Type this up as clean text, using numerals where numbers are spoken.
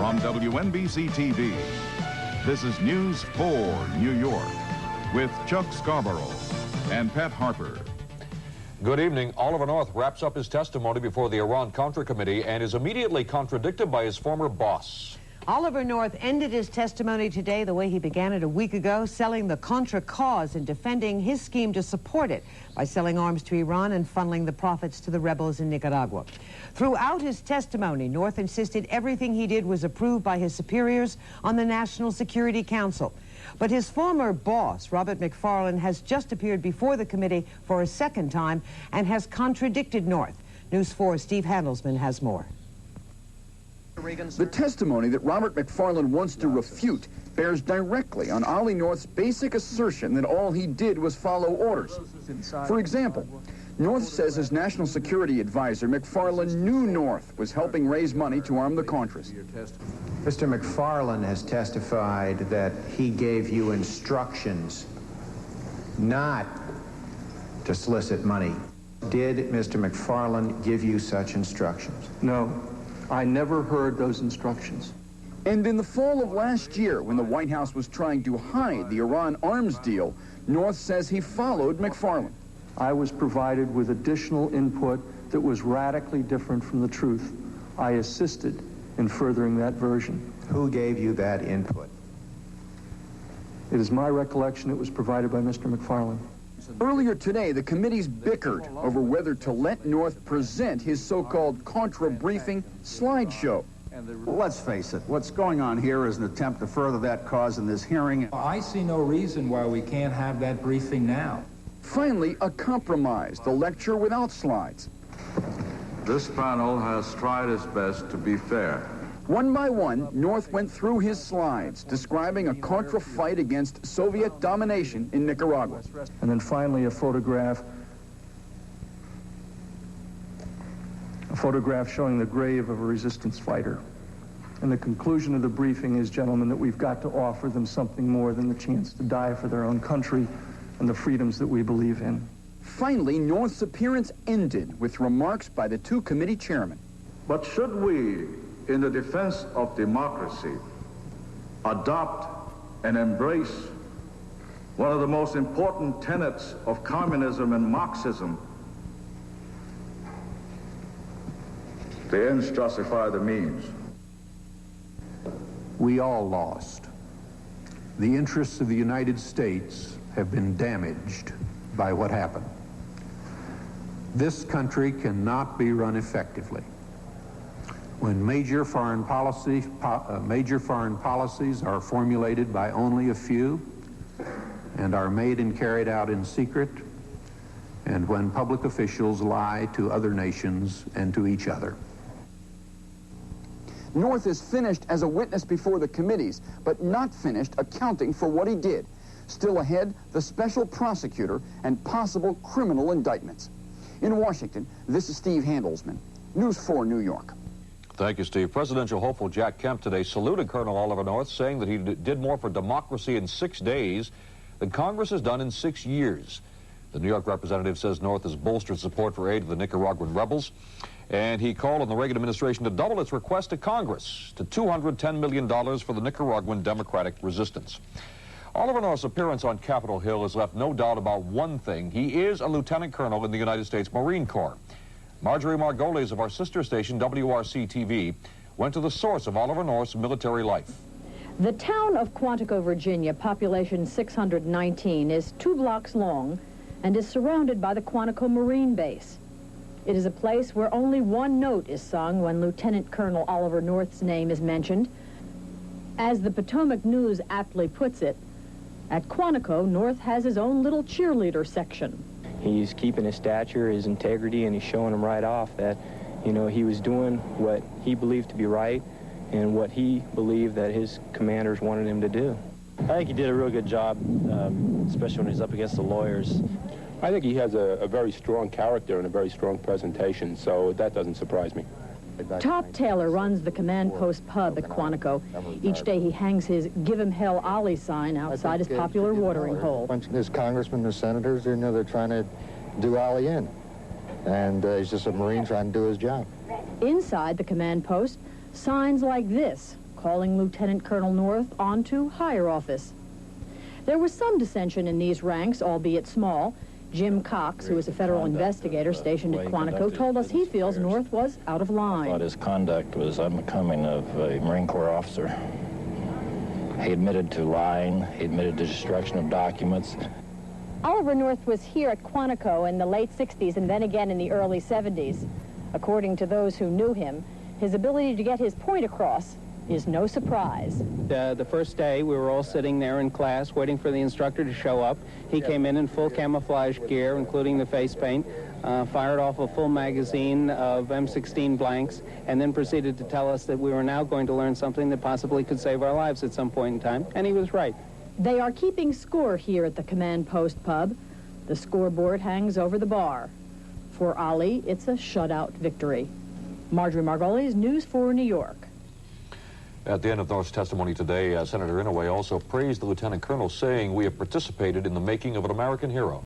From WNBC TV, this is News 4 New York with Chuck Scarborough and Pat Harper. Good evening. Oliver North wraps up his testimony before the Iran-Contra Committee and is immediately contradicted by his former boss. Oliver North ended his testimony today the way he began it a week ago, selling the Contra cause and defending his scheme to support it by selling arms to Iran and funneling the profits to the rebels in Nicaragua. Throughout his testimony, North insisted everything he did was approved by his superiors on the National Security Council. But his former boss, Robert McFarlane, has just appeared before the committee for a second time and has contradicted North. News 4's Steve Handelsman has more. The testimony that Robert McFarlane wants to refute bears directly on Ollie North's basic assertion that all he did was follow orders. For example, North says as National Security Advisor, McFarlane knew North was helping raise money to arm the Contras. Mr. McFarlane has testified that he gave you instructions not to solicit money. Did Mr. McFarlane give you such instructions? No. I never heard those instructions. And in the fall of last year, when the White House was trying to hide the Iran arms deal, North says he followed McFarlane. I was provided with additional input that was radically different from the truth. I assisted in furthering that version. Who gave you that input? It is my recollection it was provided by Mr. McFarlane. Earlier today, the committees bickered over whether to let North present his so-called Contra briefing slideshow. Well, let's face it, what's going on here is an attempt to further that cause in this hearing. I see no reason why we can't have that briefing now. Finally, a compromise, the lecture without slides. This panel has tried its best to be fair. One by one, North went through his slides, describing a Contra fight against Soviet domination in Nicaragua. And then finally a photograph showing the grave of a resistance fighter. And the conclusion of the briefing is, gentlemen, that we've got to offer them something more than the chance to die for their own country and the freedoms that we believe in. Finally, North's appearance ended with remarks by the two committee chairmen. But should we, in the defense of democracy, adopt and embrace one of the most important tenets of communism and Marxism? The ends justify the means. We all lost. The interests of the United States have been damaged by what happened. This country cannot be run effectively when major foreign policies are formulated by only a few and are made and carried out in secret, and when public officials lie to other nations and to each other. North is finished as a witness before the committees, but not finished accounting for what he did. Still ahead, the special prosecutor and possible criminal indictments. In Washington, this is Steve Handelsman, News 4 New York. Thank you, Steve. Presidential hopeful Jack Kemp today saluted Colonel Oliver North, saying that he did more for democracy in 6 days than Congress has done in 6 years. The New York representative says North has bolstered support for aid to the Nicaraguan rebels, and he called on the Reagan administration to double its request to Congress to $210 million for the Nicaraguan democratic resistance. Oliver North's appearance on Capitol Hill has left no doubt about one thing. He is a lieutenant colonel in the United States Marine Corps. Marjorie Margolis of our sister station, WRC-TV, went to the source of Oliver North's military life. The town of Quantico, Virginia, population 619, is 2 blocks long and is surrounded by the Quantico Marine Base. It is a place where only one note is sung when Lieutenant Colonel Oliver North's name is mentioned. As the Potomac News aptly puts it, at Quantico, North has his own little cheerleader section. He's keeping his stature, his integrity, and he's showing them right off that, you know, he was doing what he believed to be right and what he believed that his commanders wanted him to do. I think he did a real good job, especially when he's up against the lawyers. I think he has a very strong character and a very strong presentation, so that doesn't surprise me. Top Taylor runs the command post pub at Quantico. Each day he hangs his "Give 'em Hell Ollie" sign outside his popular watering hole. There's congressmen and senators, you know, they're trying to do Ollie in. And he's just a Marine trying to do his job. Inside the command post, signs like this calling Lieutenant Colonel North on to higher office. There was some dissension in these ranks, albeit small. Jim Cox, who is a federal investigator stationed at Quantico, told us he feels North was out of line. I thought his conduct was unbecoming of a Marine Corps officer. He admitted to lying. He admitted to destruction of documents. Oliver North was here at Quantico in the late 60s and then again in the early 70s. According to those who knew him, his ability to get his point across is no surprise. The first day, we were all sitting there in class waiting for the instructor to show up. He came in full camouflage gear, including the face paint, fired off a full magazine of M16 blanks, and then proceeded to tell us that we were now going to learn something that possibly could save our lives at some point in time, and he was right. They are keeping score here at the Command Post Pub. The scoreboard hangs over the bar. For Ali, it's a shutout victory. Marjorie Margolis, News 4 New York. At the end of North's testimony today, Senator Inouye also praised the lieutenant colonel, saying, "We have participated in the making of an American hero."